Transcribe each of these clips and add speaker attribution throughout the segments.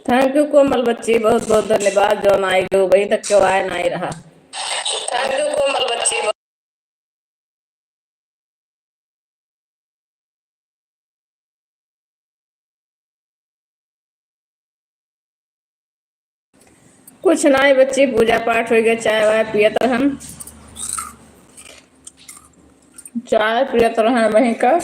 Speaker 1: Thank you कोमल बच्ची, बहुत बहुत धन्यवाद। जो आई गयो वही तक क्यों आए ना ही रहा। थैंक यू कोमल बच्ची। कुछ नहीं बच्ची, पूजा पाठ हो गया, चाय वाय पियत रहन। चाय पियत रहन वहीं का।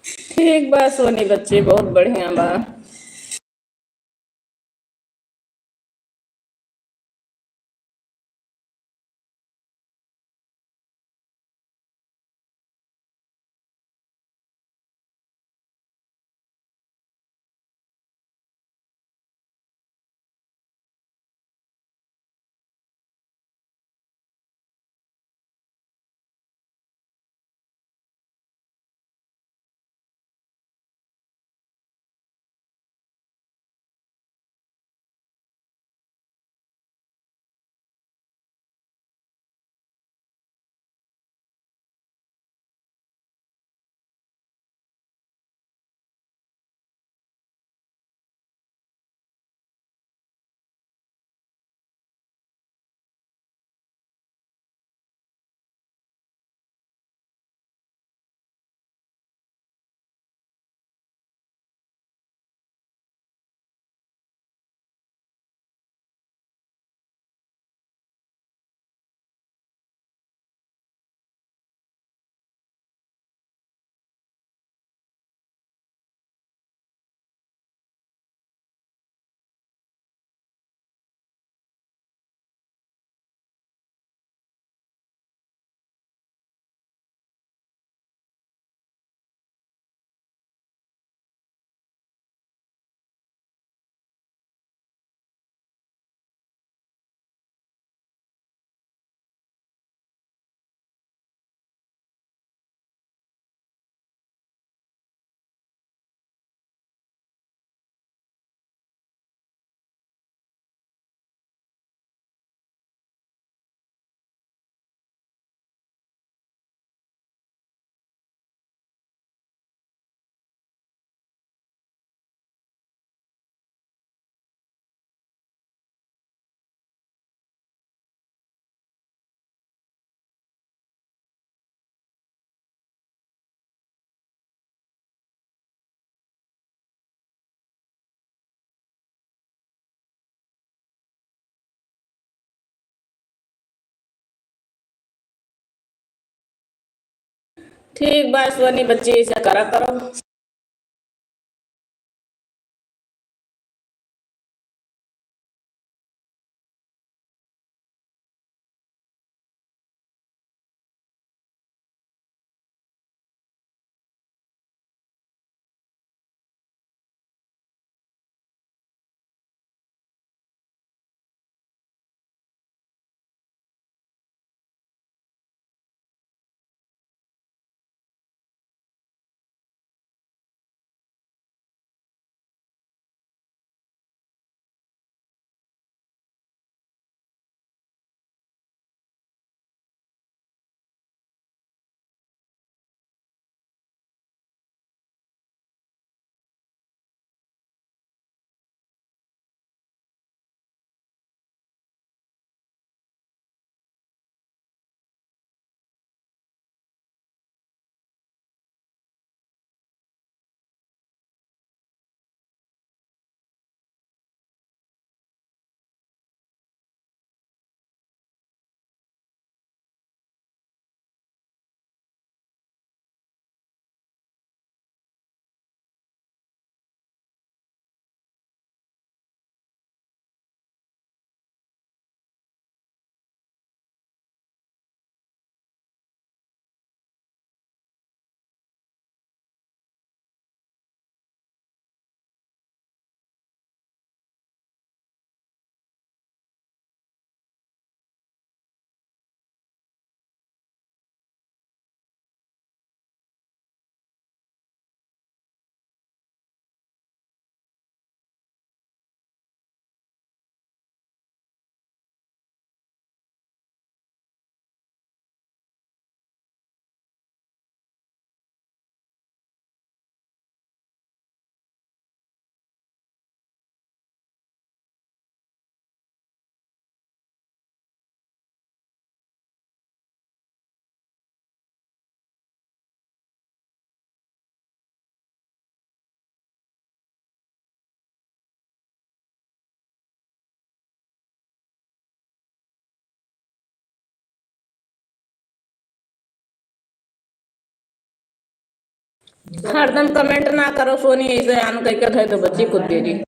Speaker 1: ठीक बा सोनी बच्ची, बहुत बढ़िया बा। ठीक बा सोनी बच्ची ऐसा करा करो। हरदम कमेंट ना करो सोनी ऐसे आन कह के थे तो बच्ची खुद दे दी।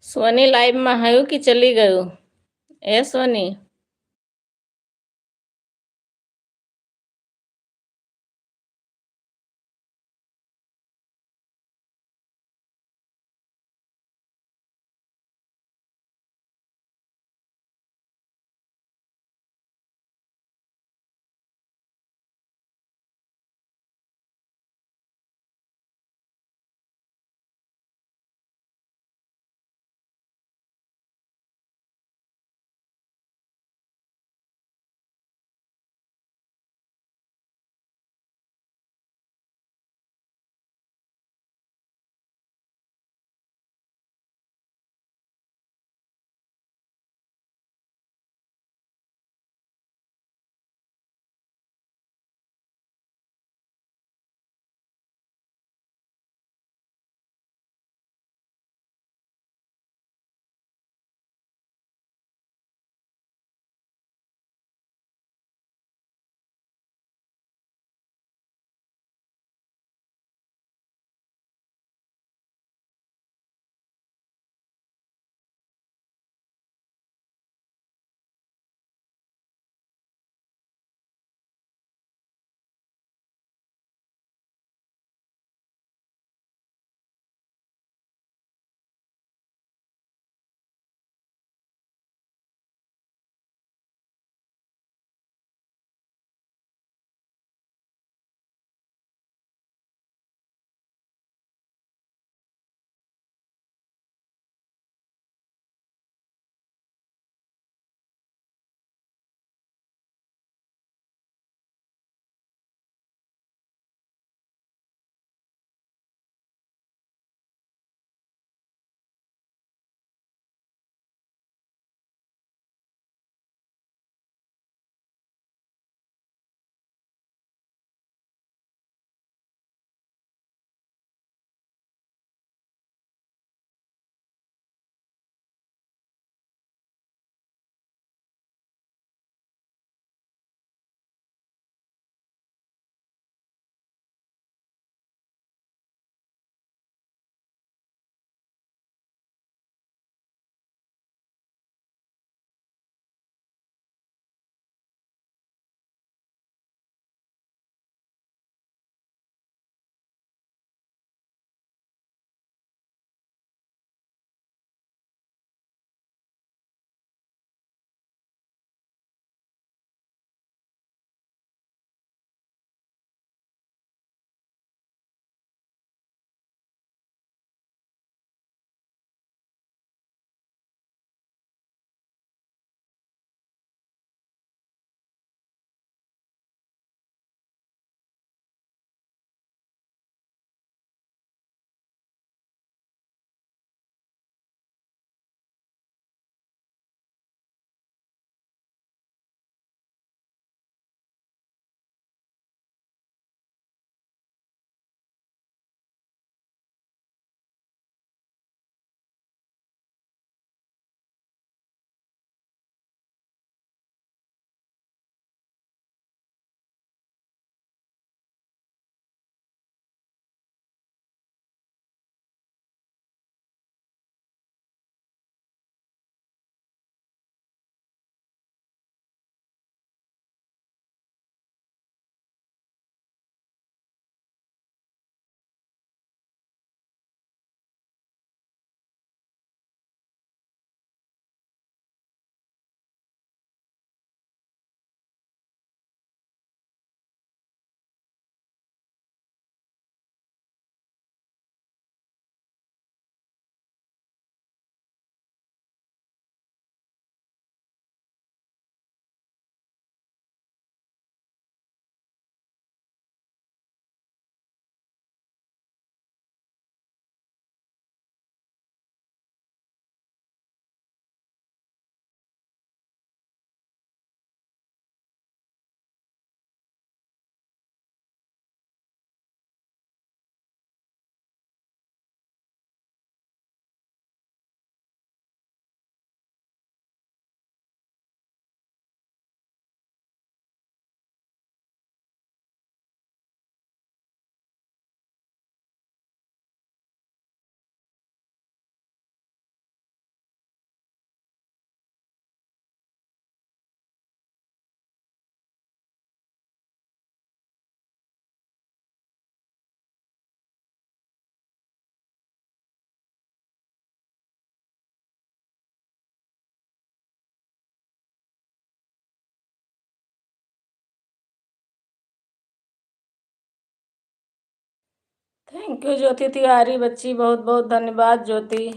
Speaker 1: સોની લાઈવમાં આવ્યું કે ચલી ગયું? એ સોની थैंक यू ज्योति तिवारी बच्ची, बहुत बहुत धन्यवाद ज्योति।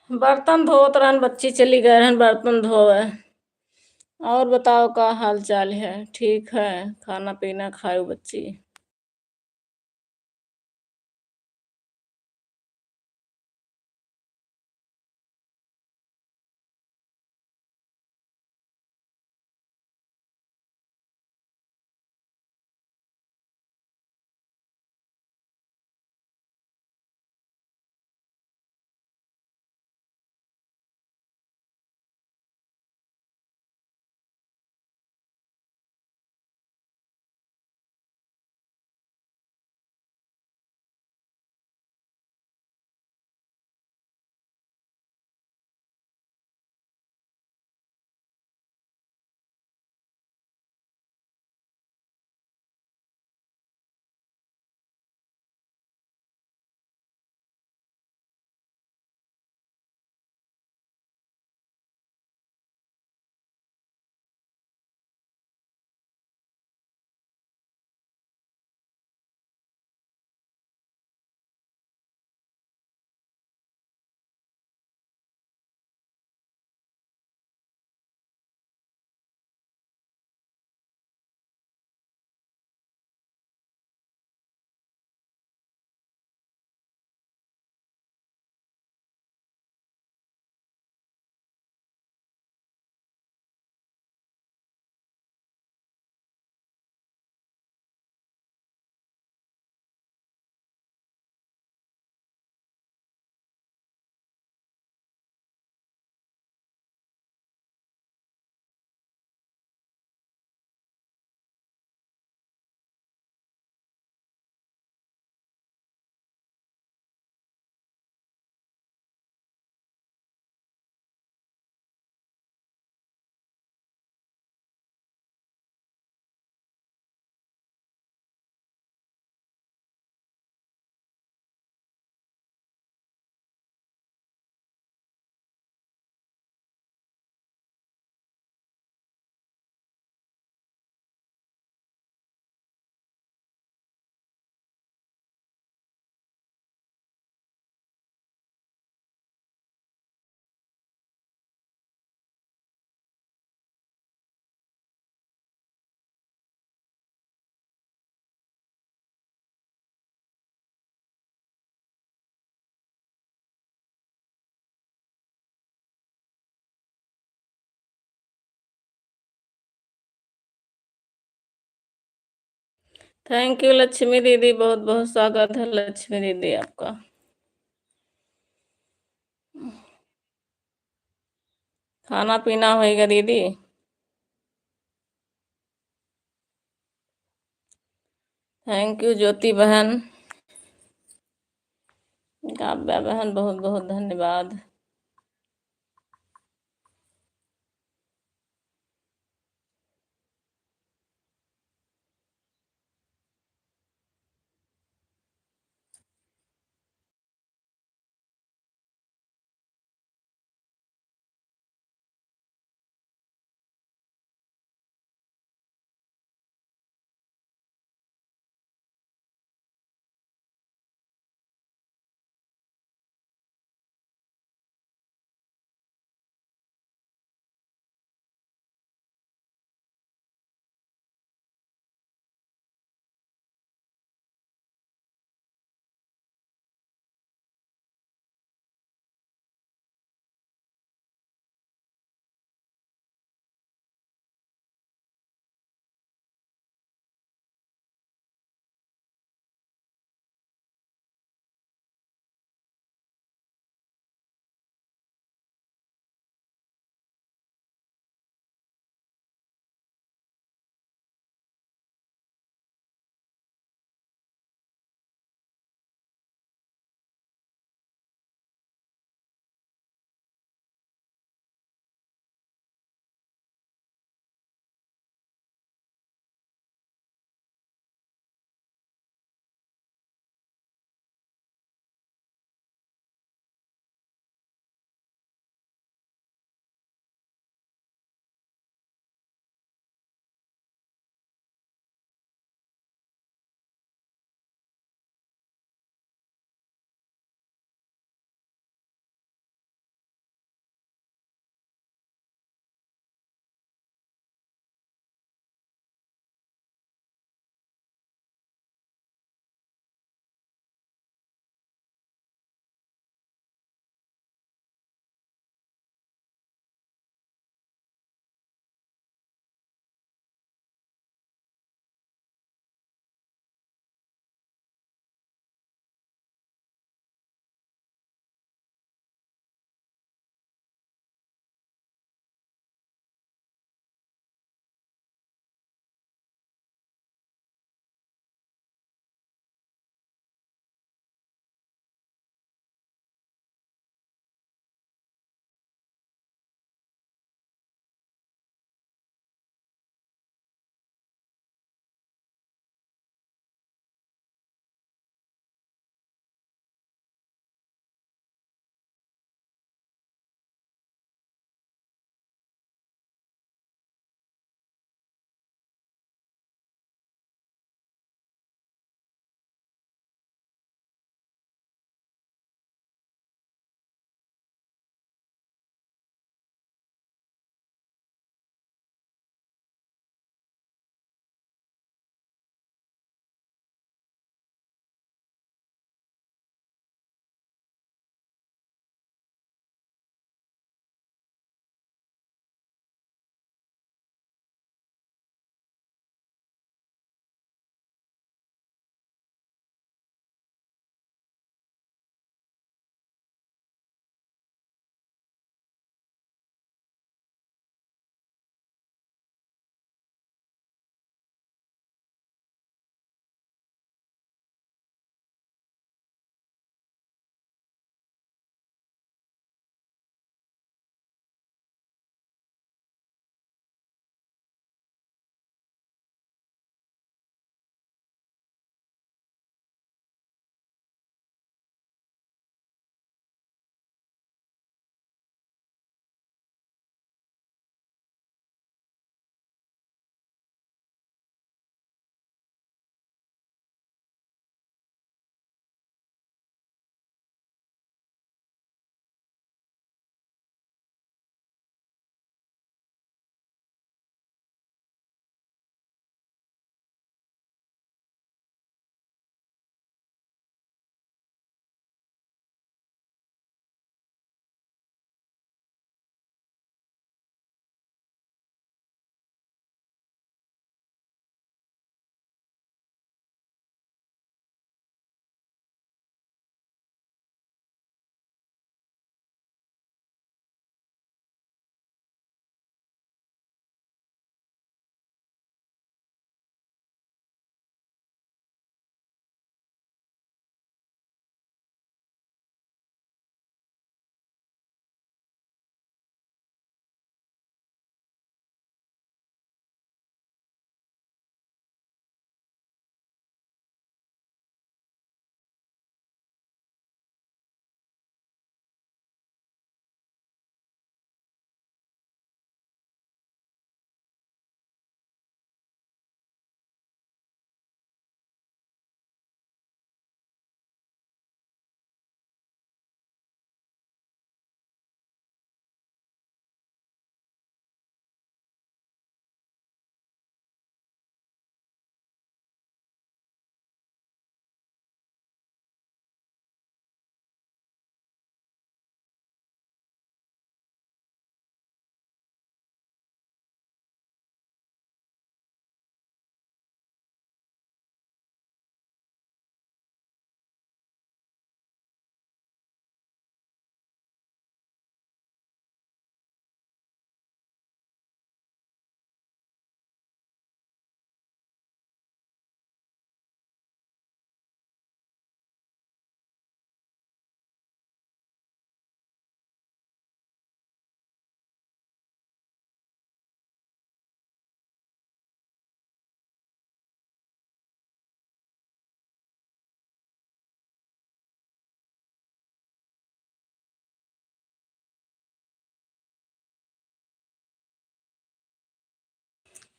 Speaker 1: बर्तन धोत रहन बच्ची, चली गए रहन बर्तन धोवे। और बताओ का हाल चाल है? ठीक है, खाना पीना खाओ बच्ची। थैंक यू लक्ष्मी दीदी, बहुत बहुत स्वागत है लक्ष्मी दीदी आपका। खाना पीना होएगा दीदी? थैंक यू ज्योति बहन, काव्या बहन, बहुत बहुत धन्यवाद।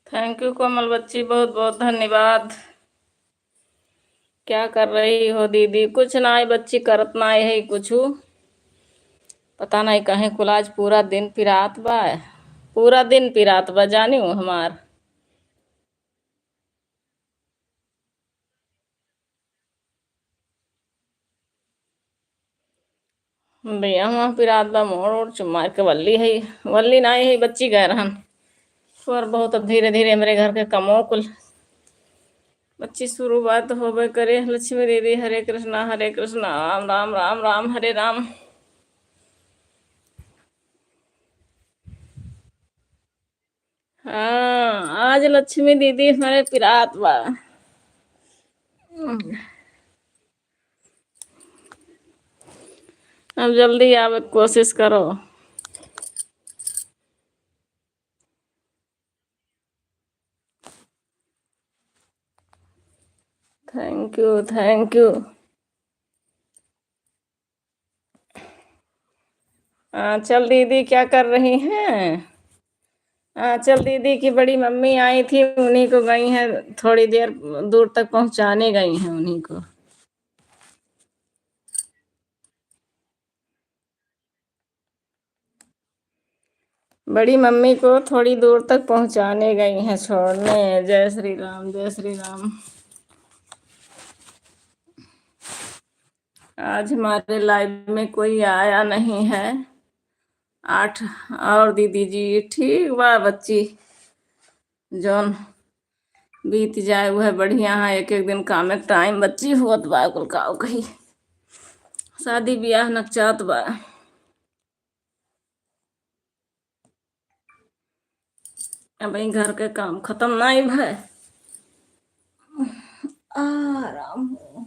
Speaker 1: थैंक यू कोमल बच्ची, बहुत बहुत धन्यवाद। क्या कर रही हो दीदी? कुछ ना आई बच्ची, करत ना आई है कुछ। पता नहीं कहीं कुल आज पूरा दिन पिरात बा। पूरा दिन पिरात बा जानी हूँ हमार। भैया वहाँ पिरात बा, मोड़ ओड़ चुमार के वल्ली है। वल्ली ना आई है बच्ची गए रहन। और बहुत अब धीरे धीरे मेरे घर के कमों कुल बच्ची शुरुआत होबे करे। लक्ष्मी दीदी, हरे कृष्णा राम राम राम राम हरे राम। हाँ, आज लक्ष्मी दीदी हमारे पिरात बा। अब जल्दी आवे के कोशिश करो। Thank you thank you. चल दीदी क्या कर रही हैं? चल दीदी की बड़ी मम्मी आई थी, उन्हीं को गई हैं, थोड़ी देर दूर तक पहुंचाने गई हैं उन्हीं को। बड़ी मम्मी को थोड़ी दूर तक पहुंचाने गई हैं, छोड़ने। जय श्री राम, जय श्री राम। आज हमारे लाइव में कोई आया नहीं है। 8 और दीदी जी ठीक बा बच्ची। जौन बीत जाए वह बढ़िया है। एक एक दिन काम में टाइम बच्ची होत बा कुल का कही। शादी ब्याह नकचात बा। अब ही घर के काम खत्म नहीं भय। आराम हो।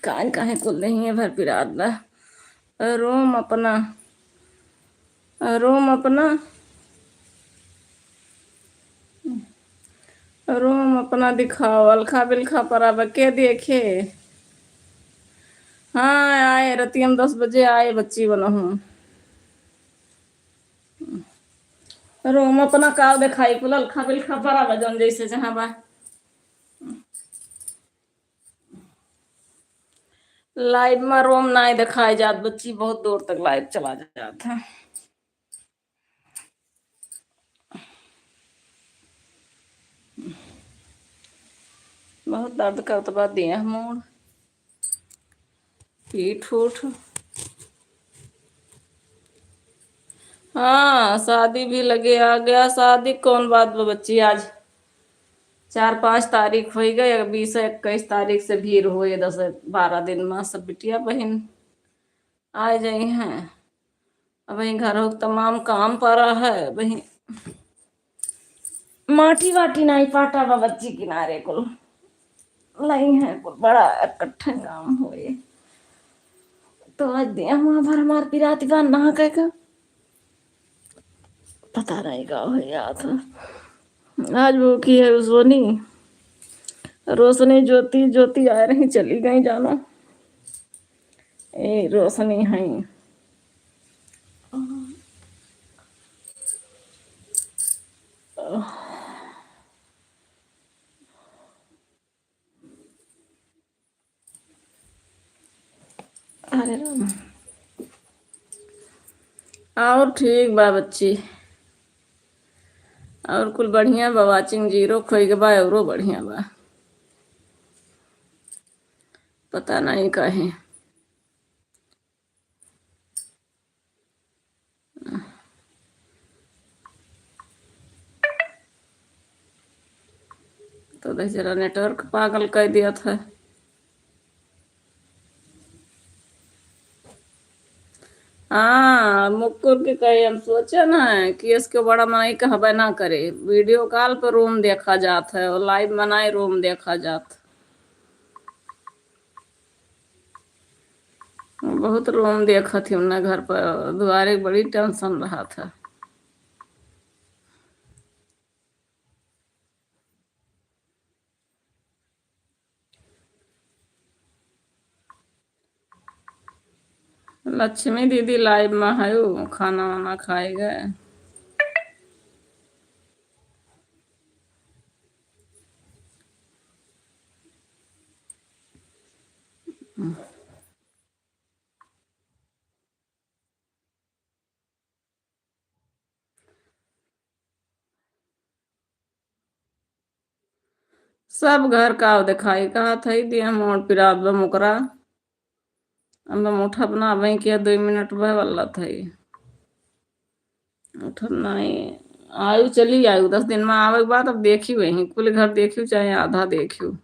Speaker 1: कान काहे कुल नहीं है भर पिरात बा। रूम अपना, रूम अपना, रूम अपना दिखाओ। अलखा बिलखा पर अब के देखे। हाँ आए रतियम 10 बजे आए बच्ची बना हूँ। रूम अपना का दिखाई कुल अलखा बिलखा पर अब जौन जैसे जहाँ बा। लाइव में रूम नहीं दिखाई जात बच्ची, बहुत दूर तक लाइव चला जाता है। बहुत दर्द करत बा देह मोड़, पीठ उठ। हाँ शादी भी लगे आ गया। शादी कौन बात बा बच्ची, आज 4-5 तारीख हो गई। 20-21 तारीख से भीड़ हुए, 10-12 दिन में सब बिटिया बहन आ जाई हैं। अब वही घरों के तमाम काम पड़ा है। वही माटी वाटी नहीं पाटा बा बच्ची किनारे कुल नहीं है कुल बड़ा इकट्ठे काम हुए। तो आज दे वहां भर हमार पिराती बान नहा का पता नहीं का हो गया था। आज वो की है सोनी, रोशनी, ज्योति। ज्योति आ रही चली गई जानो। ए रोशनी है। अरे राम। और ठीक बा बच्ची। और कुल बढ़िया बा। वाचिंग जीरो खोई के बा औरो बढ़िया बा। पता नहीं कहे। तो देख जरा नेटवर्क पागल कर दिया था। हाँ मुक्कुर के कहे हम सोचे ना कि इसके बड़ा मनाई कहबे ना करे। वीडियो कॉल पर रूम देखा जात है और लाइव मनाई रूम देखा जात। बहुत रूम देखा थी उन्हें घर पर द्वारे, बड़ी टेंशन रहा था। लक्ष्मी दीदी लाइव में है, खाना वाना खाए गए। सब घर का दिखाई कहा था दिया मोड़ पिरा मुकरा अब मुठा बना वही किया 2 मिनट वह वाला था उठा नहीं आयु चली आयु 10 दिन में आवे के बाद अब देखी वही कुल घर देखियो चाहे आधा देखियो।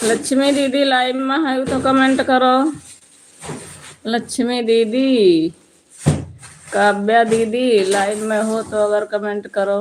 Speaker 1: लक्ष्मी दीदी लाइव में है तो कमेंट करो। लक्ष्मी दीदी काव्या दीदी लाइव में हो तो अगर कमेंट करो।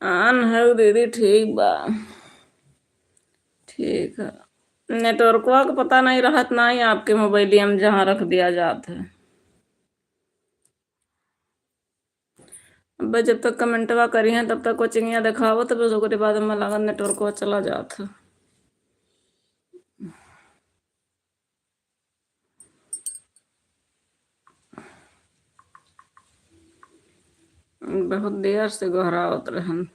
Speaker 1: आन है दीदी ठीक बा। ठीक है। नेटवर्कवा का पता नहीं रहत नहीं आपके मोबाइलिया में जहाँ रख दिया जात है। अब जब तक कमेंटवा करी हैं तब तक कोचिंगिया दिखावो तब ओकरे बाद में लागत नेटवर्कवा चला जात है। बहुत देर से गहरावत रहन।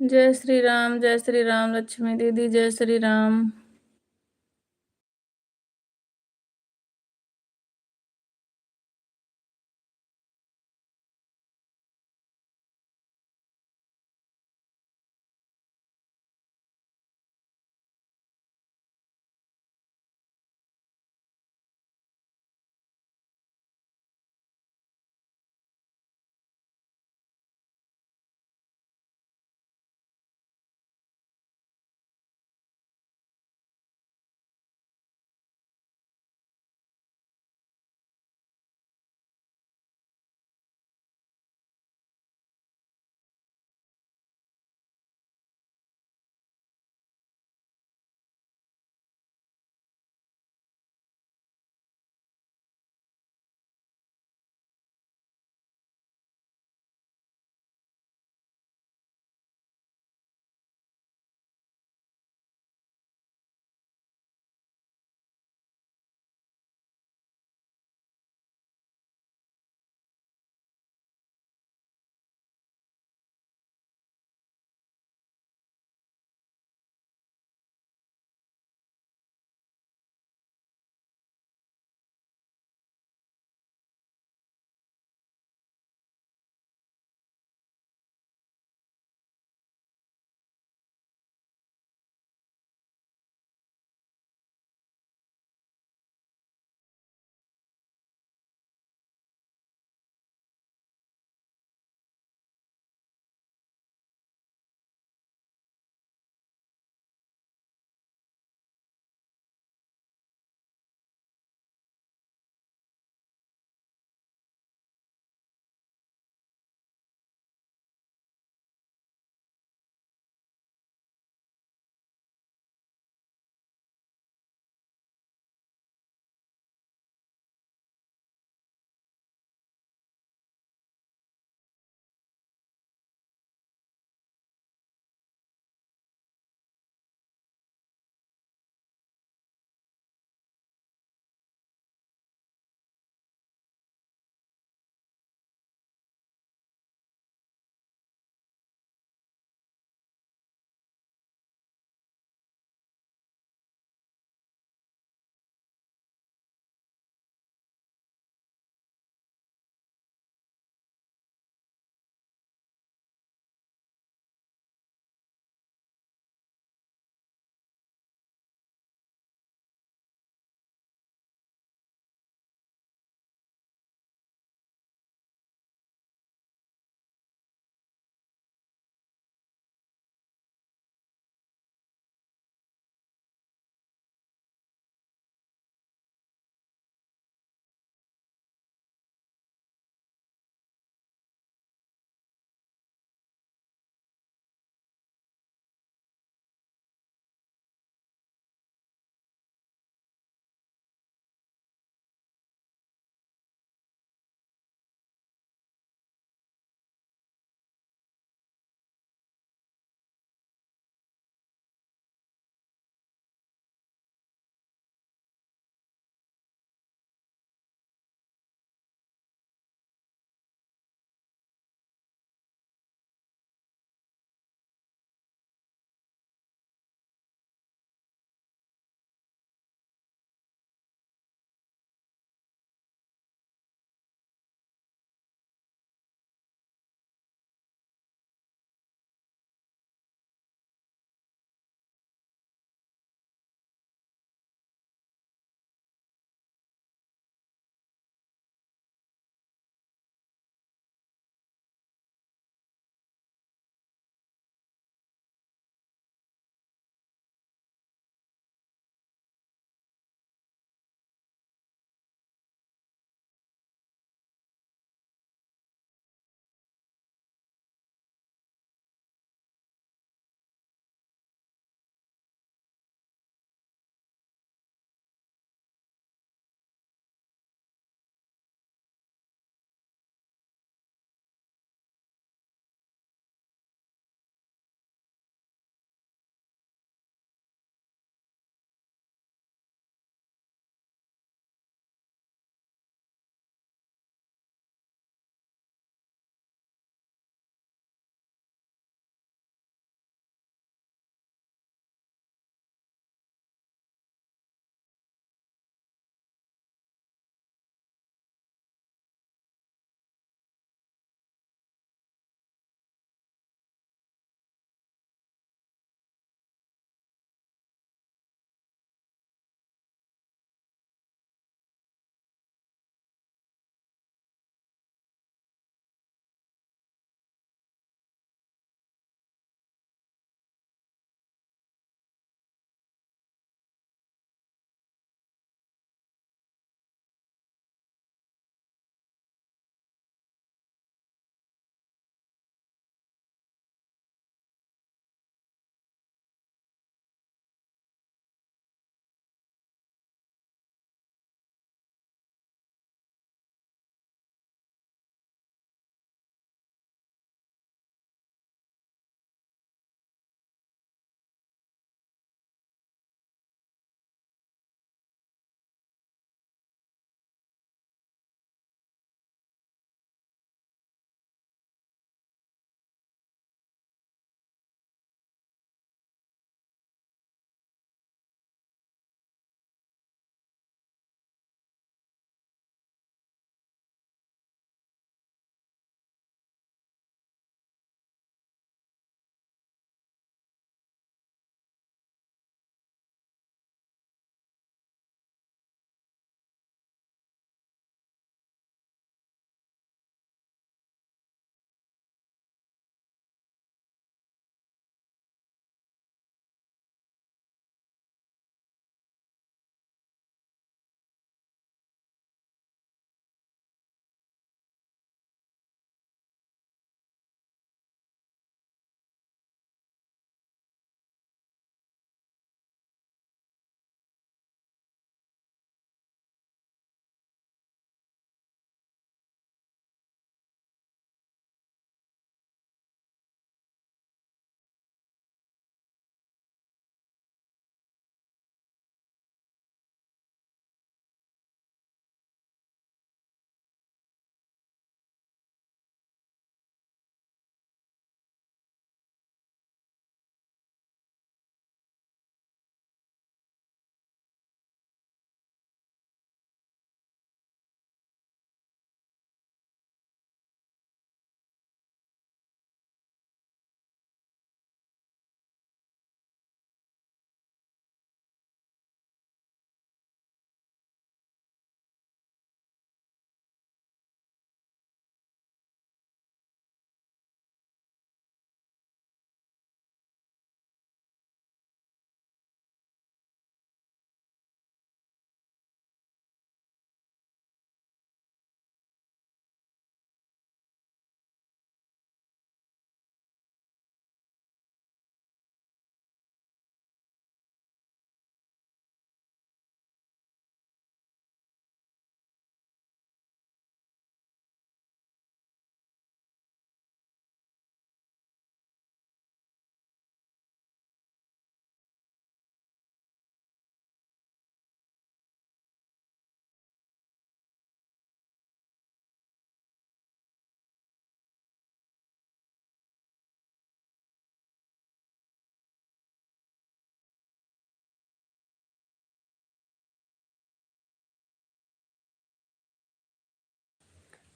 Speaker 1: जय श्री राम लक्ष्मी दीदी, जय श्री राम।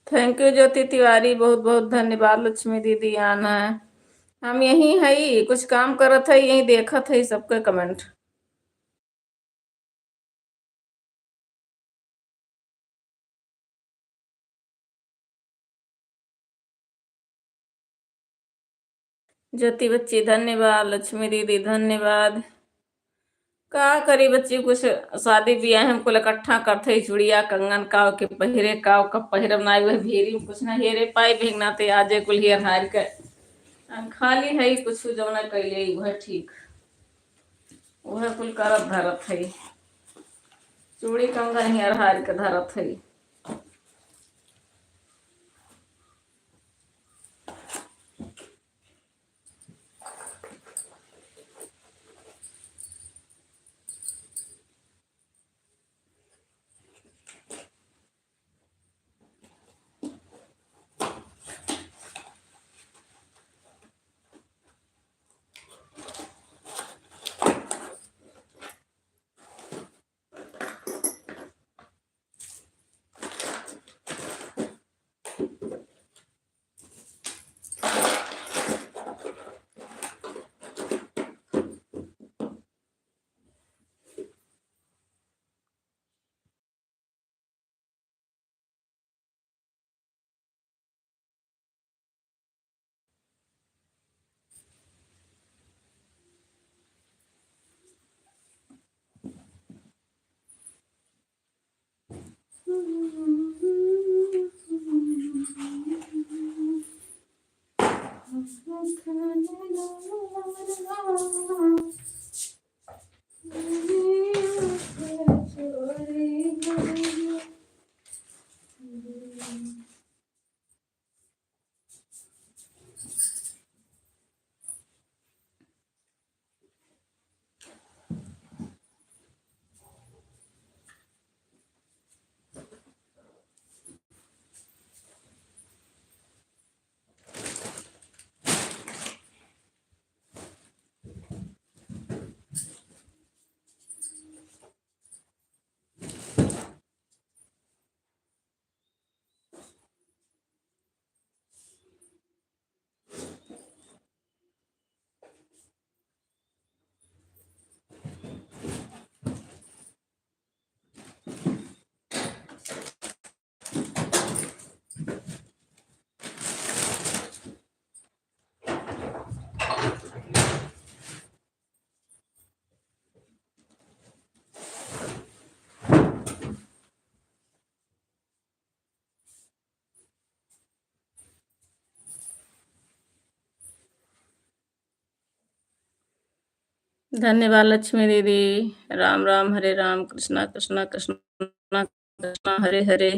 Speaker 1: थैंक यू ज्योति तिवारी, बहुत बहुत धन्यवाद। लक्ष्मी दीदी आना है। हम यही है, कुछ काम करत है, यही देखत है सबके कमेंट। ज्योति बच्ची धन्यवाद, लक्ष्मी दीदी धन्यवाद। का करी बच्ची, कुछ शादी ब्याह हमको इकट्ठा करते ही चूड़िया कंगन का के पहिरे का कब पहिरब ना वह भेरी कुछ ना हेरे पाए भेगना ते आजे कुल हियर हार के हम खाली है कुछ जौना कैले वह ठीक वह कुल करत धरत है। चूड़ी कंगन हियर हार के धरत है। धन्यवाद लक्ष्मी दीदी। राम राम, हरे राम, कृष्णा कृष्णा कृष्णा कृष्णा, हरे हरे।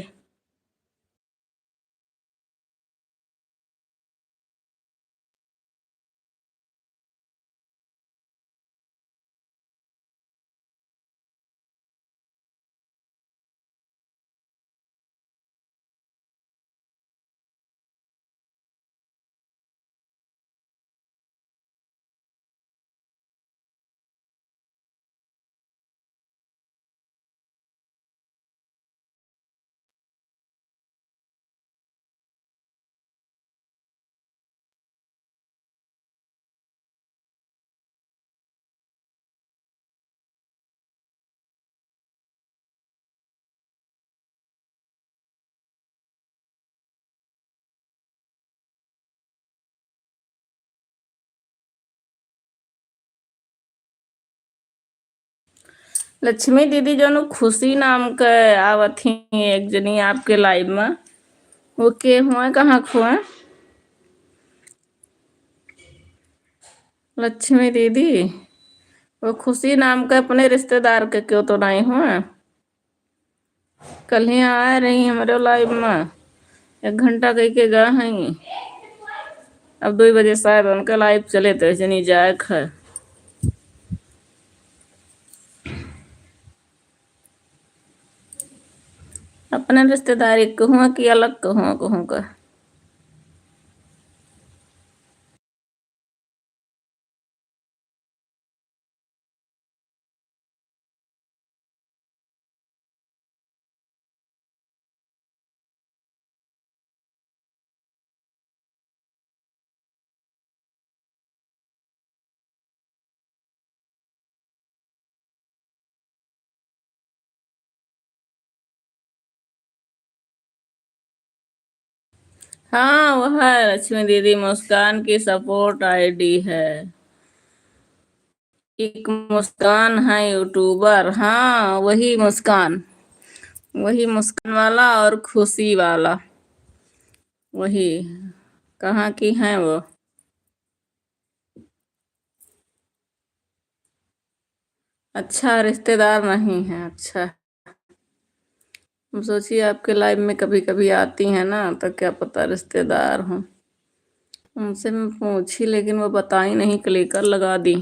Speaker 1: लक्ष्मी दीदी जो खुशी नाम के आवत ही एक जनी आपके लाइव में, वो के हुआ कहाँ खुआ? लक्ष्मी दीदी वो खुशी नाम के अपने रिश्तेदार के क्यों तो नहीं हुआ? कल ही आ रही हमारे लाइव में, 1 घंटा कह के गए हैं। अब 2 बजे शायद उनका लाइव चले तो जनी जाए है। अपने रिश्तेदारी कहूँ कि अलग कहूँ का? हाँ वो है, लक्ष्मी दीदी मुस्कान की सपोर्ट आईडी है। एक मुस्कान है यूट्यूबर, हाँ वही मुस्कान। वही मुस्कान वाला और खुशी वाला। वही। कहाँ की हैं वो? अच्छा, रिश्तेदार नहीं है, अच्छा। हम सोचिए आपके लाइफ में कभी कभी आती हैं ना, तो क्या पता रिश्तेदार हूँ। उनसे मैं पूछी लेकिन वो बता ही नहीं, क्लिकर लगा दी।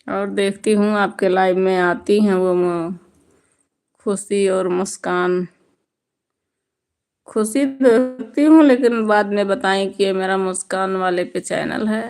Speaker 1: और देखती हूँ आपके लाइव में आती हैं वो खुशी और मुस्कान। खुशी देखती हूँ लेकिन बाद में बताएं कि ये मेरा मुस्कान वाले पे चैनल है।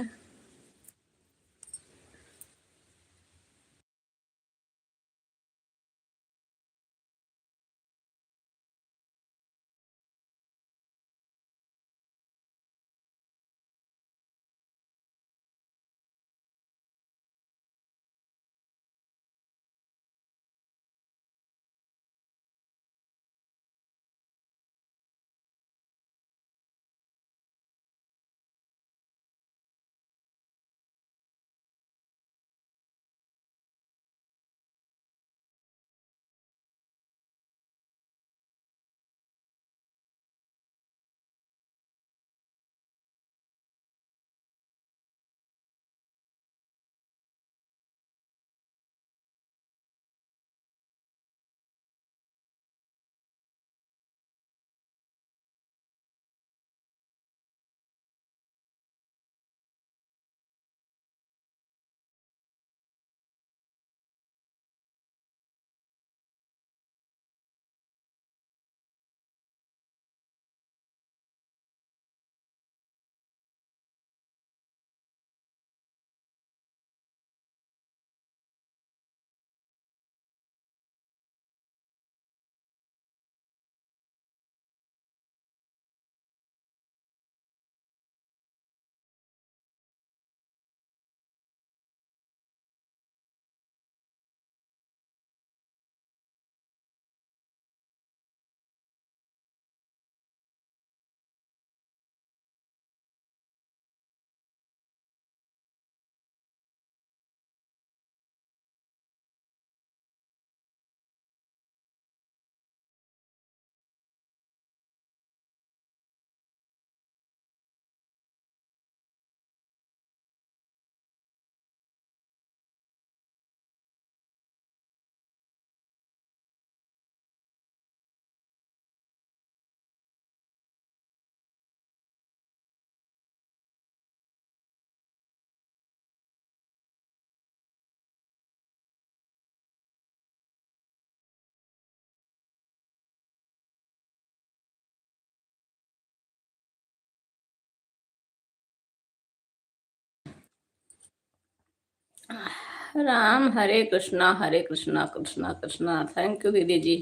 Speaker 1: राम, हरे कृष्णा कृष्णा कृष्णा। थैंक यू दीदी जी।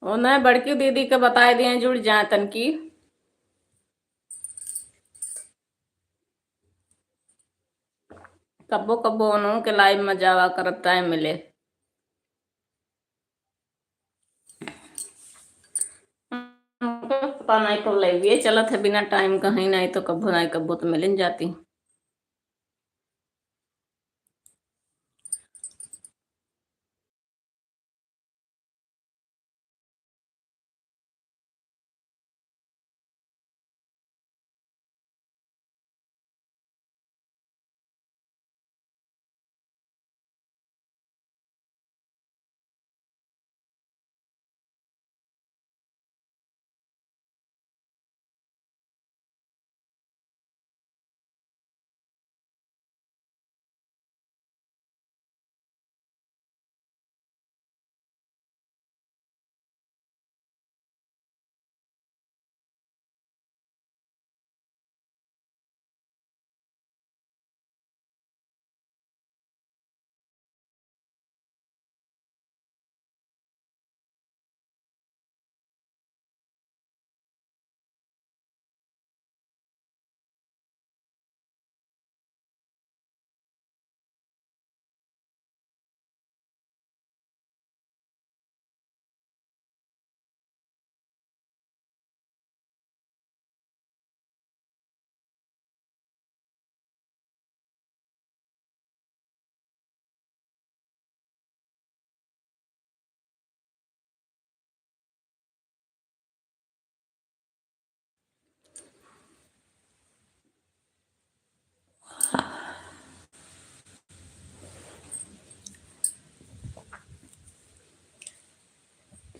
Speaker 1: वो न बड़की दीदी के बताए दिए जुड़ जाए तनकी। कब्बो कब्बो उन्हों के लाइव में जावा करत टाइम मिले। हमको पता नहीं कब लाइव ये चलत है, बिना टाइम कहीं नहीं तो कब्बो नहीं कब्बो तो मिल जाती।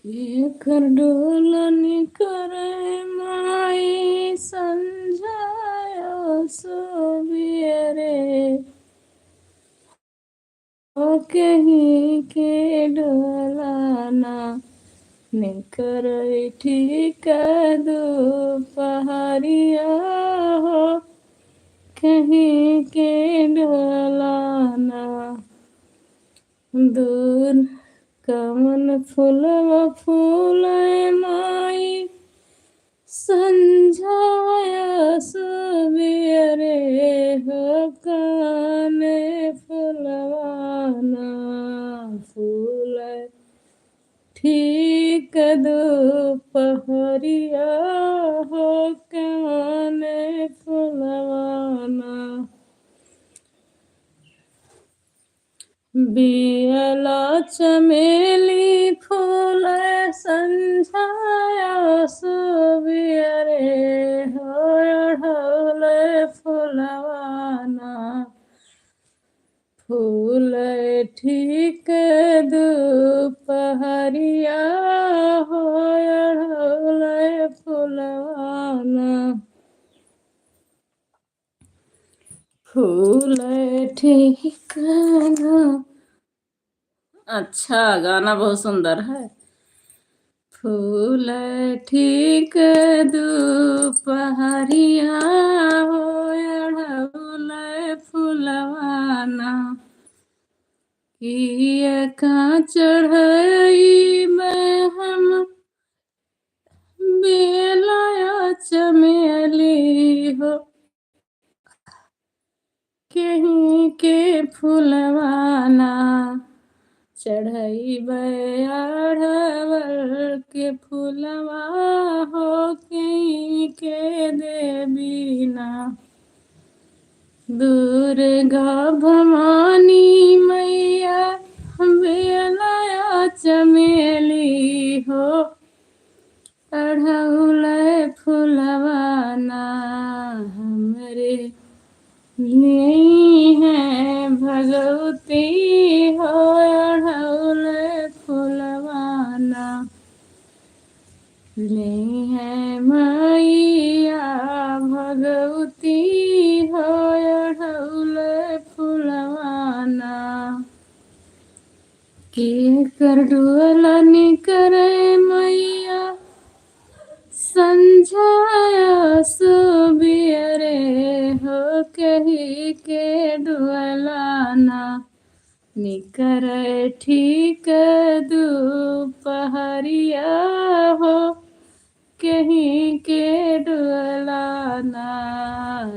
Speaker 1: एकर डोलन करे माई संझायो सुबियरे ओ कहीं के डोलाना निकर ठीक दो पहाड़िया हो कहीं के डोलाना दूर कमन फूलवा फूल माई संझाया सुबियरे हो काने फुलवाना फूल ठीक दोपहरिया हो काने फुलवाना बियला चमेली फूल संझाया सुबियरे हो ढोल फुलवाना फूल ठीक दोपहरिया हो ढोल फुलवाना फूल ठीक अच्छा गाना बहुत सुंदर है। फूल ठीक दोपहरिया हो ढोल फुलवाना किया का चढ़ई में हम बेलाया चमेली हो कहीं के फुलवाना चढ़ई बयाढ़वर के फुलवा हो कहीं के देवीना दुर्गा भवानी मैया बेलाया चमेली हो अढ़ौल फुलवाना हमरे नहीं है भगवती हो अढ़ौल फुलवाना नहीं है मैया भगवती हो अढ़ौल फुलवाना के कर डोलन करे मैया संझाया सुबियरे हो कहीं के डोलाना निकर ठीक दोपहरिया हो कहीं के डोलाना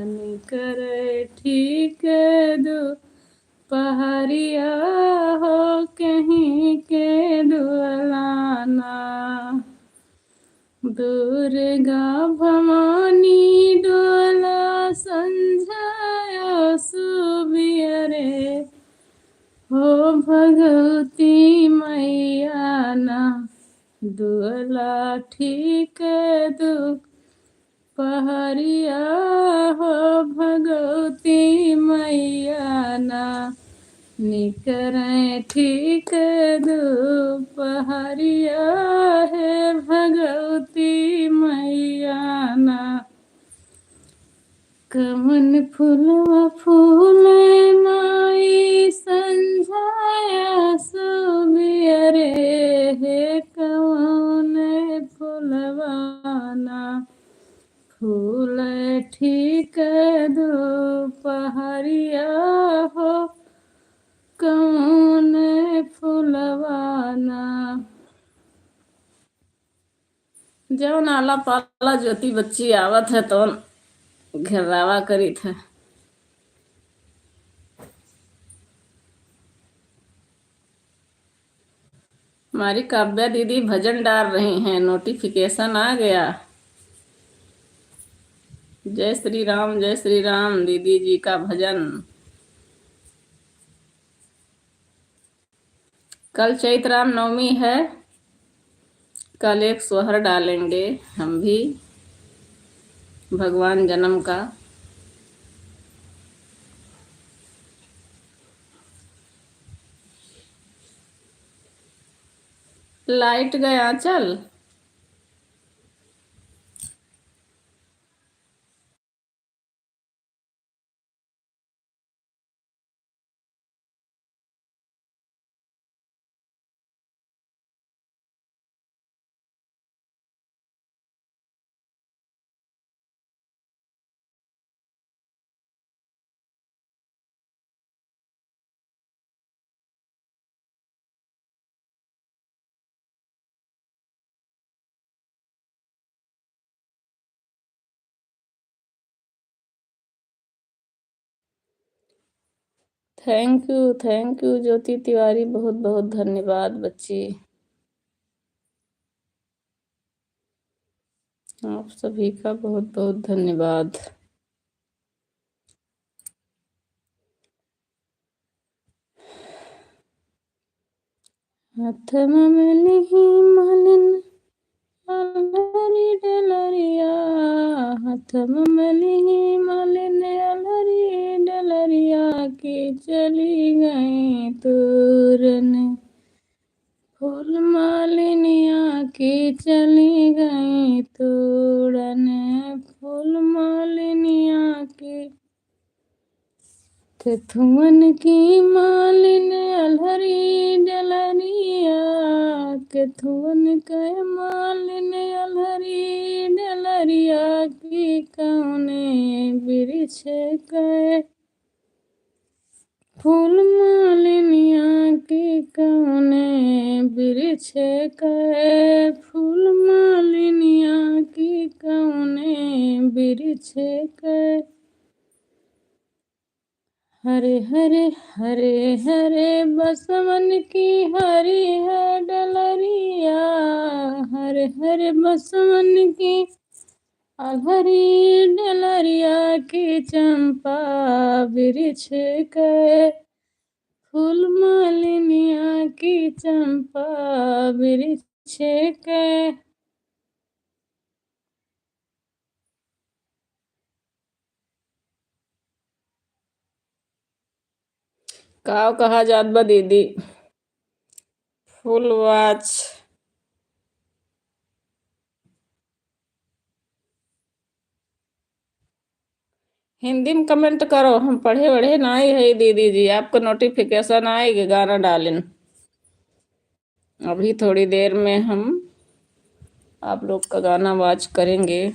Speaker 1: निकर ठीक दोपहरिया हो कहीं के डोलाना दुर्गा भवानी डोला संझाया सुबियरे हो भगवती मैया ना डोला ठीक दोपहरिया हो भगवती मैया ना निकरें ठीक दोपहरिया है भगवती मैया ना कमन फूलवा फूल माई संझाया सुबियरे हे कौन फुलवाना फूल ठीक दोपहरिया हो कौन फुलवाना जौन आला पाला ज्योति बच्ची आवत है तो घेरावा करी थे हमारी काव्या दीदी भजन डाल रही हैं नोटिफिकेशन आ गया। जय श्री राम दीदी जी का भजन। कल चैत्र राम नवमी है, कल एक सोहर डालेंगे हम भी भगवान जन्म का। लाइट गया चल। थैंक यू ज्योति तिवारी, बहुत बहुत धन्यवाद बच्ची। आप सभी का बहुत बहुत धन्यवाद। हाथमा में नहीं मालिन अलहरी डलरिया, हाथमा में नहीं मालिन अलहरी डलरिया की चली गई तुरन, फूल मालिनिया की चली गई तुरन, फूल मालिनिया की केथुअन की मालिन अलहरी डलरिया, केथुअन के मालिन अलहरी डलरिया की कौने बिरिछ के, फूल मालिनिया की कौने बिरिछ के, फूल मालिनिया की कौने बिरिछ के, हरे हरे हरे हरे बसवन की हरी है डलरिया, हरे हरे बसवन की हरी डलरिया की चंपा बिरिछ के, फूल मालिनिया की चंपा बिरिछ के। काव कहा जात बा दीदी? Full watch. हिंदी में कमेंट करो, हम पढ़े वढ़े ना ही है दीदी जी, आपको नोटिफिकेशन आएगी गाना डालें। अभी थोड़ी देर में हम आप लोग का गाना वॉच करेंगे।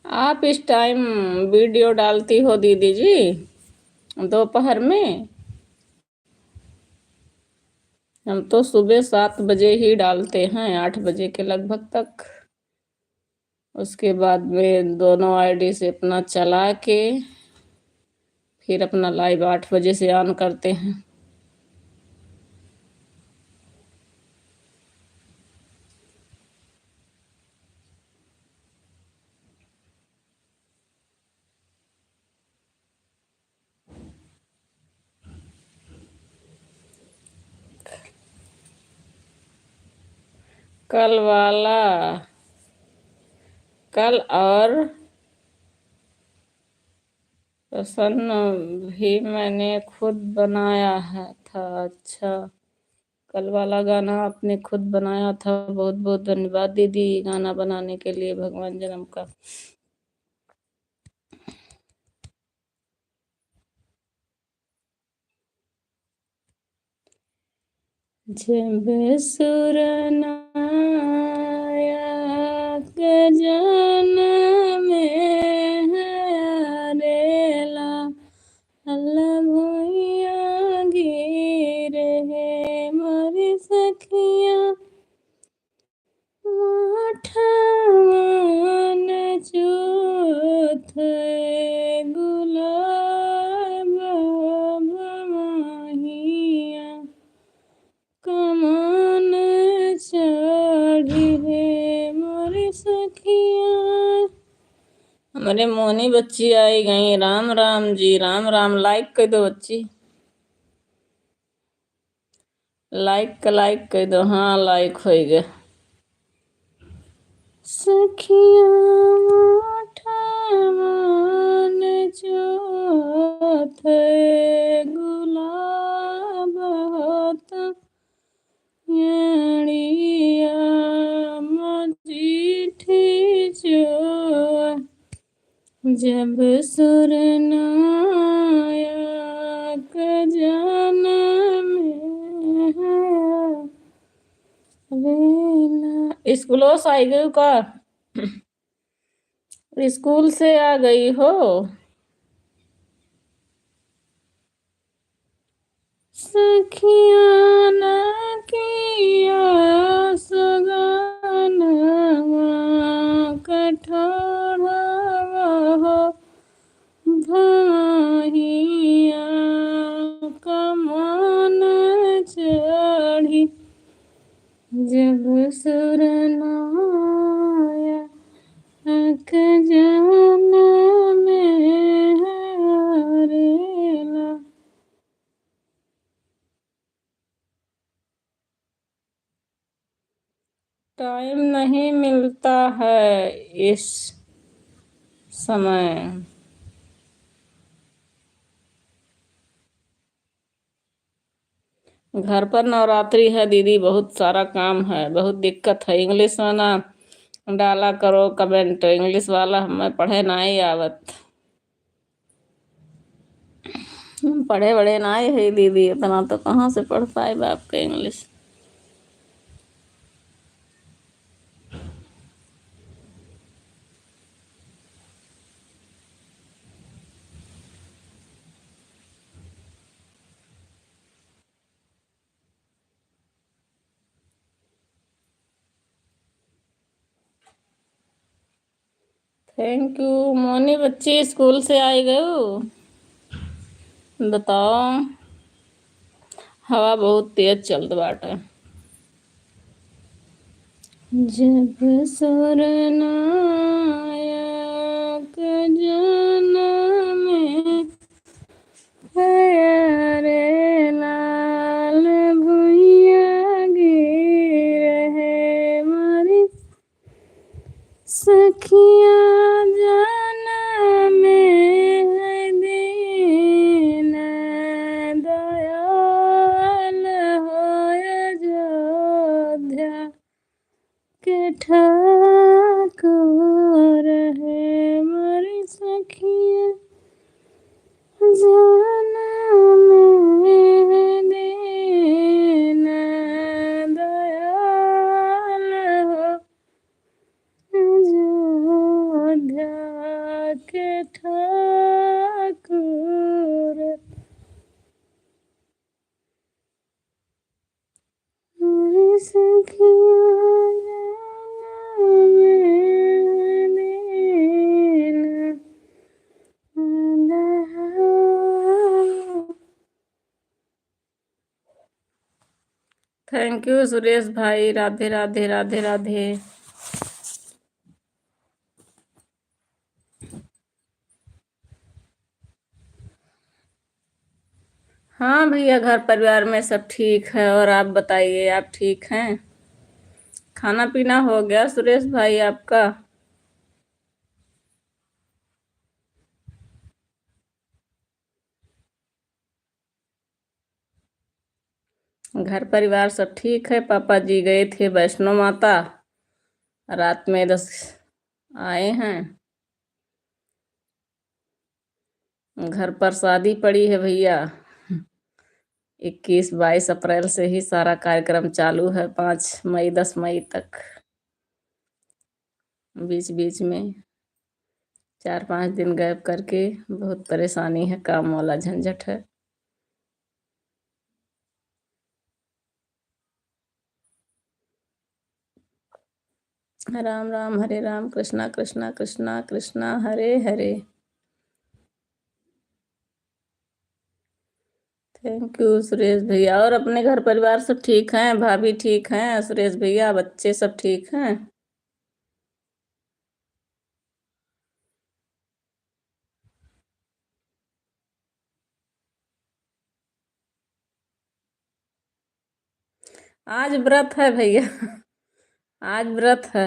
Speaker 1: आप इस टाइम वीडियो डालती हो दीदी जी दोपहर में? हम तो सुबह 7 बजे ही डालते हैं, 8 बजे के लगभग तक। उसके बाद में दोनों आईडी से अपना चला के फिर अपना लाइव 8 बजे से ऑन करते हैं। कल वाला, कल और प्रसन्न भी मैंने खुद बनाया है था। अच्छा, कल वाला गाना आपने खुद बनाया था, बहुत बहुत धन्यवाद दीदी गाना बनाने के लिए, भगवान जन्म का। जब सुरनाया के जन्म में हरेला, अल्लाह भुइया गिरे है मोरी सखिया, माठवन चूथ गुलाब बमाहिया, कमान चढ़ी मेरे मोनी बच्ची आई गई। राम राम जी, राम राम। लाइक कर दो बच्ची, लाइक कर दो। हाँ, लाइक हो गया। सखिया मान चौथे गुलाब होता याड़िया मजीठी जो जब सुर नायक जन में रेला। स्कूलों से आई गई का? स्कूल से आ गई हो? सखिया न किया सुगनवा कठोरवा हो भाहिया कमान चढ़ी जब सुर नाया अक जन में हरेला। टाइम नहीं मिलता है इस समय। घर पर नवरात्रि है दीदी, बहुत सारा काम है, बहुत दिक्कत है। इंग्लिश में ना डाला करो कमेंट, इंग्लिश वाला हमें पढ़े ना ही आवत। पढ़े बड़े ना आए है दीदी, इतना तो कहाँ से पढ़ पाए बाप के इंग्लिश। Thank you. मोनी बच्ची स्कूल से आई गयो? बताओ। हवा बहुत तेज चलत बाटे। जब सुर नायक जन में हरे लाल भुइया गिर है मारी सखिया जन में है दीन दयाल होय अयोध्या के ठाकुर है मारी सखिया जन में दीन दयाल हो अयोध्या के ठाकुर मेरी सखिया जन में दीन दयाल। थैंक यू सुरेश भाई। राधे राधे राधे राधे। हाँ भैया, घर परिवार में सब ठीक है। और आप बताइए, आप ठीक हैं? खाना पीना हो गया सुरेश भाई आपका? घर परिवार सब ठीक है। पापा जी गए थे वैष्णो माता, रात में 10 आए हैं। घर पर शादी पड़ी है भैया। 21-22 अप्रैल से ही सारा कार्यक्रम चालू है, 5 मई 10 मई तक। बीच बीच में 4-5 दिन गैप करके बहुत परेशानी है, काम वाला झंझट है। राम राम हरे राम, कृष्णा कृष्णा कृष्णा कृष्णा हरे हरे। थैंक यू सुरेश भैया। और अपने घर परिवार सब ठीक हैं? भाभी ठीक हैं? सुरेश भैया बच्चे सब ठीक हैं? आज व्रत है भैया। आज व्रत है।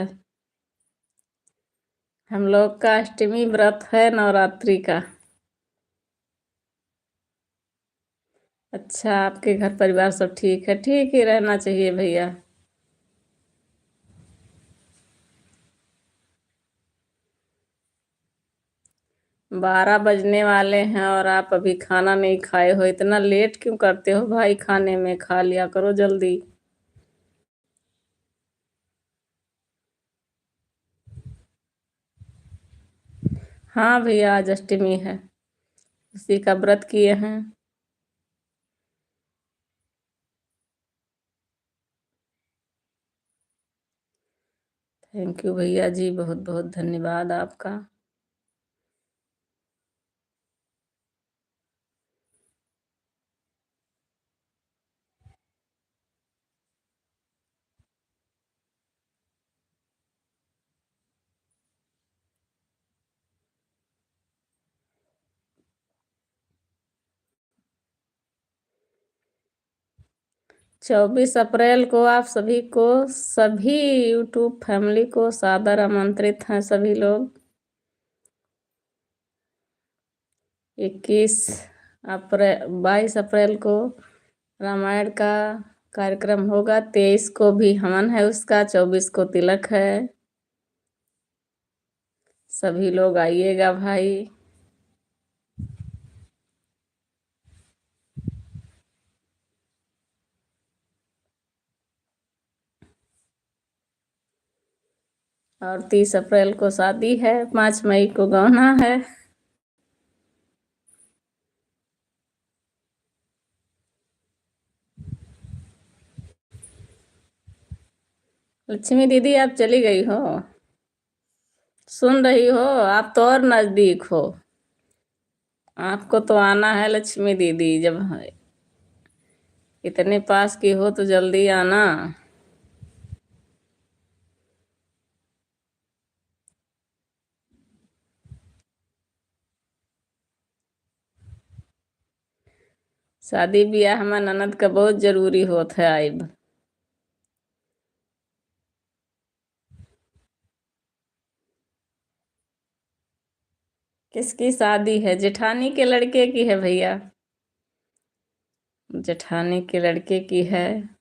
Speaker 1: हम लोग का अष्टमी व्रत है नवरात्रि का। अच्छा, आपके घर परिवार सब ठीक है? ठीक ही रहना चाहिए भैया। 12 बजने वाले हैं और आप अभी खाना नहीं खाए हो। इतना लेट क्यों करते हो भाई? खाने में खा लिया करो जल्दी। हाँ भैया, आज अष्टमी है, उसी का व्रत किए हैं। थैंक यू भैया जी, बहुत बहुत धन्यवाद आपका। चौबीस अप्रैल को आप सभी को, सभी यूट्यूब फैमिली को सादर आमंत्रित हैं सभी लोग। 21 अप्रैल, 22 अप्रैल को रामायण का कार्यक्रम होगा। 23 को भी हवन है उसका। 24 को तिलक है। सभी लोग आइएगा भाई। और 30 अप्रैल को शादी है। 5 मई को गौना है। लक्ष्मी दीदी, आप चली गई हो? सुन रही हो? आप तो और नजदीक हो। आपको तो आना है लक्ष्मी दीदी। जब इतने पास की हो तो जल्दी आना। शादी ब्याह में ननद का बहुत जरूरी होत है आइब। किसकी शादी है? जेठानी के लड़के की है भैया। जेठानी के लड़के की है।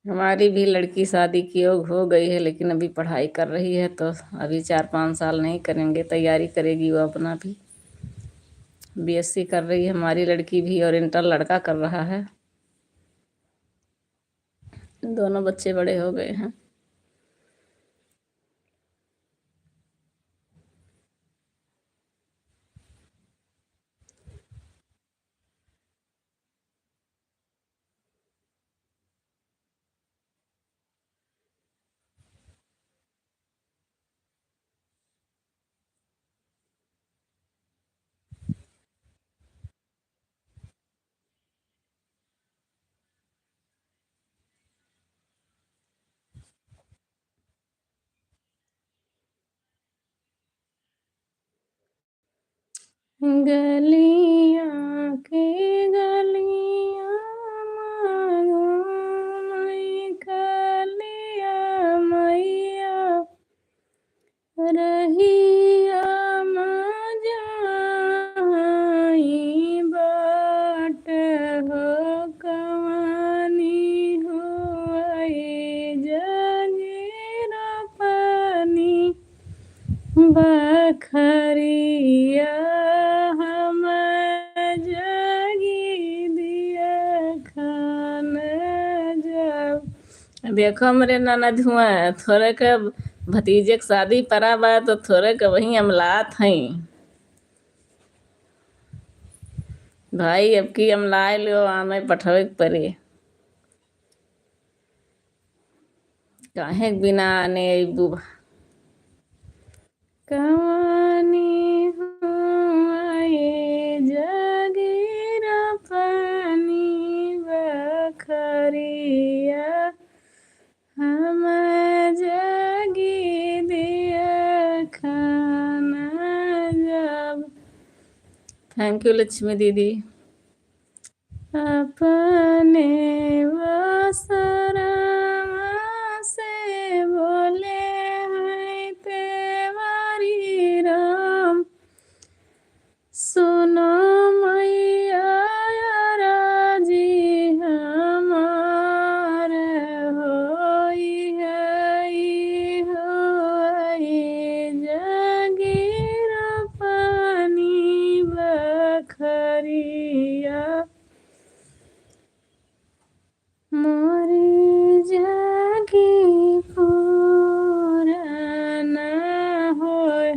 Speaker 1: हमारी भी लड़की शादी की हो गई है, लेकिन अभी पढ़ाई कर रही है, तो अभी 4-5 साल नहीं करेंगे। तैयारी करेगी वो अपना भी। बीएससी कर रही है हमारी लड़की भी, और इंटर लड़का कर रहा है। दोनों बच्चे बड़े हो गए हैं। गलियां के गलियां मांगो मई कलिया मैया रहिया माँ जाई बाट हो कवानी हुई जगीरा पानी बखरिया हम जगी दिया खान जब। देखो हमरे ननद हुआ थोड़े के भतीजे के शादी पड़ा बा, तो थोड़े के वही अमलात हई भाई। अब की अमलाए लो आमे पठवे के परे। काहे के बिना आने अबू? कवानी हुए जगीरा पानी बखरिया हम थैंक यू लक्ष्मी दीदी। अपने वसरमा से बोले हैं तेवारी राम, सुनो मैया राजी हमार होई है होई जगीर पानी बखरिया, मोरी जागी पुराना होय।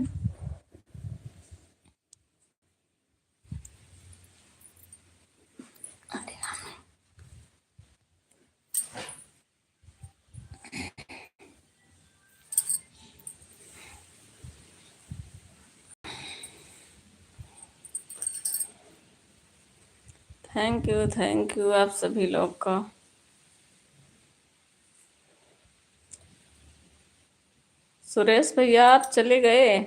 Speaker 1: थैंक यू आप सभी लोग का। सुरेश भैया आप चले गए?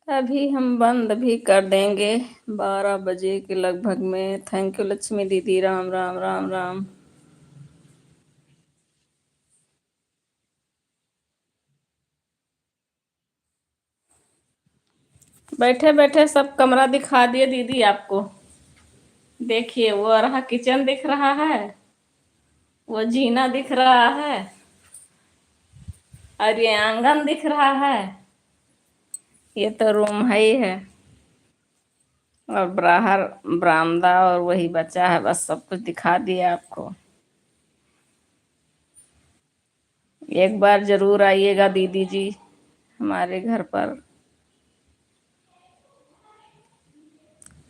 Speaker 1: अभी हम बंद भी कर देंगे 12 बजे के लगभग में। थैंक यू लक्ष्मी दीदी। राम राम राम राम। बैठे बैठे सब कमरा दिखा दिए दीदी आपको। देखिए वो रहा किचन दिख रहा है, वो जीना दिख रहा है, और ये आंगन दिख रहा है, ये तो रूम है ही है, और बाहर बरामदा और वही बचा है, बस सब कुछ दिखा दिया आपको। एक बार जरूर आइएगा दीदी जी हमारे घर पर।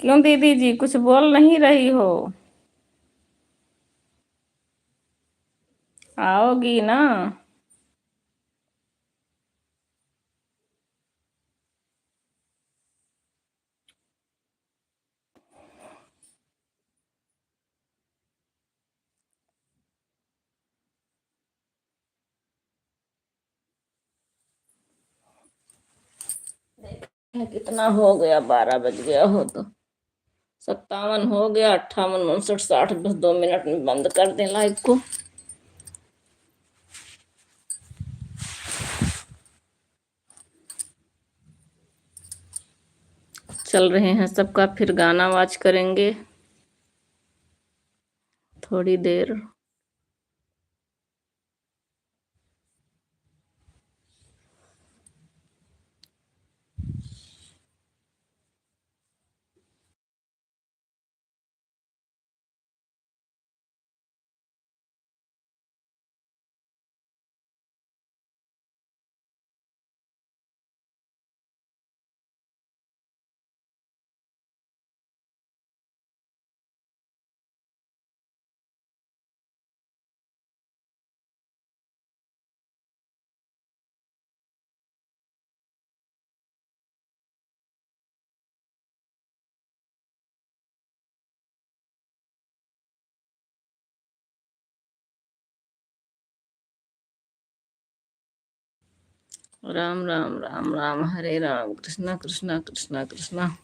Speaker 1: क्यों दीदी जी कुछ बोल नहीं रही हो? आओगी ना? कितना हो गया? 12 बज गया हो तो 57 हो गया, 58 59 60, बस 2 मिनट में बंद कर दें लाइव को। चल रहे हैं सबका, फिर गाना वाच करेंगे थोड़ी देर। राम राम राम राम, हरे राम, कृष्णा कृष्णा कृष्णा कृष्णा।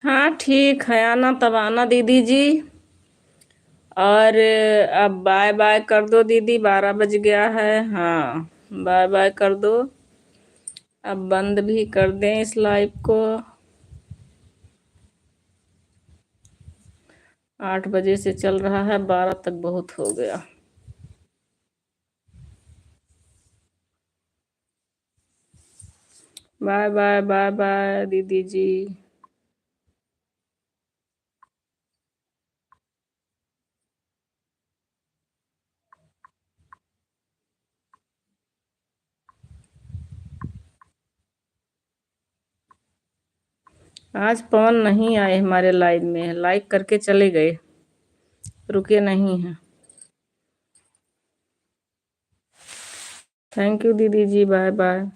Speaker 1: हाँ ठीक है, आना तब आना दीदी जी। और अब बाय बाय कर दो दीदी, 12 बज गया है। हाँ, बाय बाय कर दो। अब बंद भी कर दें इस लाइव को। 8 बजे से चल रहा है, 12 तक बहुत हो गया। बाय बाय बाय बाय दीदी जी। आज पवन नहीं आए हमारे लाइव में, लाइक करके चले गए, रुके नहीं हैं। थैंक यू दीदी जी, बाय बाय।